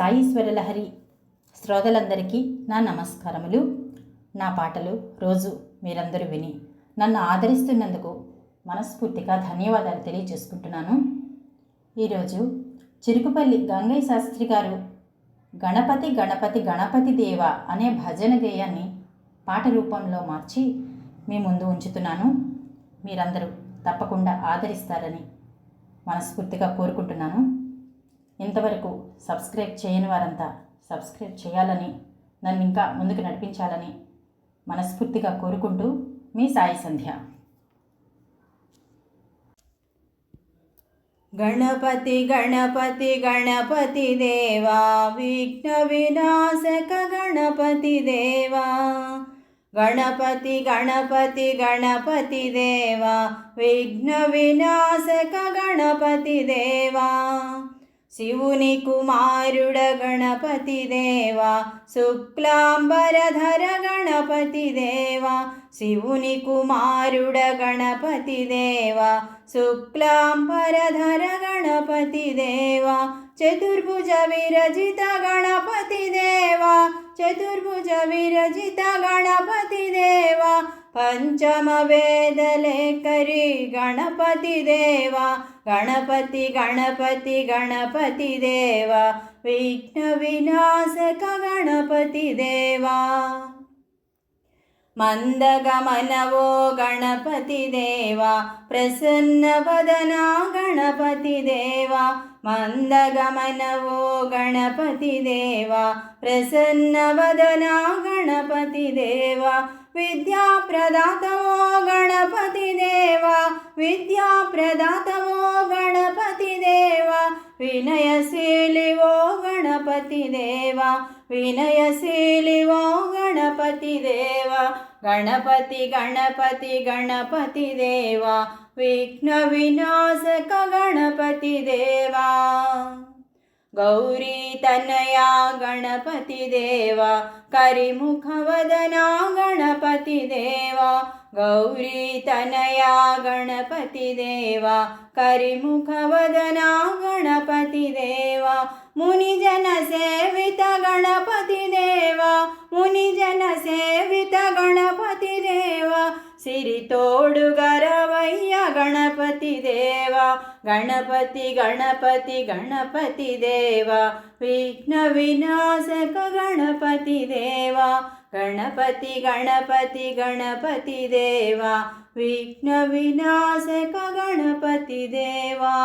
సాయీశ్వర లహరి శ్రోతలందరికీ నా నమస్కారములు. నా పాటలు రోజు మీరందరూ విని నన్ను ఆదరిస్తున్నందుకు మనస్ఫూర్తిగా ధన్యవాదాలు తెలియజేసుకుంటున్నాను. ఈరోజు చిరుకుపల్లి గంగయ్య శాస్త్రి గారు గణపతి గణపతి గణపతి దేవ అనే భజన గేయాన్ని పాట రూపంలో మార్చి మీ ముందు ఉంచుతున్నాను. మీరందరూ తప్పకుండా ఆదరిస్తారని మనస్ఫూర్తిగా కోరుకుంటున్నాను. ఇంతవరకు సబ్స్క్రైబ్ చేయని వారంతా సబ్స్క్రైబ్ చేయాలని, నన్ను ఇంకా ముందుకు నడిపించాలని మనస్ఫూర్తిగా కోరుకుంటూ మీ సాయి సంధ్య. గణపతి గణపతి గణపతి దేవా విఘ్న వినాశక గణపతి దేవా, గణపతి గణపతి గణపతి దేవా విఘ్న వినాశక గణపతి దేవా, శివుని కుమారుడ గణపతి దేవా శుక్లాంబరధర గణపతి దేవా, శివుని కుమారుడ గణపతి దేవా శుక్లాంబరధర గణపతి దేవా, చతుర్భుజ విరజిత గణపతి దేవా, చతుర్భుజ విరజిత గణపతి దేవా, పంచమ వేదలేకరి గణపతి దేవా, గణపతి గణపతి గణపతి దేవా విఘ్న వినాశక గణపతి దేవా, మందగమనవో గణపతి దేవా ప్రసన్న వదనా గణపతి దేవా, మందగమనవో గణపతి దేవా ప్రసన్న వదనా గణపతి దేవా, విద్యా ప్రదాతవో గణపతి దేవా, విద్యా ప్రదాతవో గణపతి దేవా, వినయశీలివో గణపతి దేవా, వినయశీలివో గణపతి దేవా, గణపతి గణపతి గణపతి దేవా విఘ్న వినాశక గణపతి దేవా, గౌరీ తనయా గణపతి దేవా కరిముఖ వదనా గణపతి దేవా, గౌరీ తనయా గణపతి దేవా కరిముఖ వదనా గణపతి దేవా, మునిజన సేవిత గణపతి దేవా, మునిజన సేవిత గణపతి దేవా, సిరితోడు గరవయ్య గణపతి దేవా, గణపతి గణపతి గణపతి దేవా విఘ్న వినాశక గణపతి దేవా, గణపతి గణపతి గణపతి దేవా విఘ్న వినాశక గణపతి దేవా.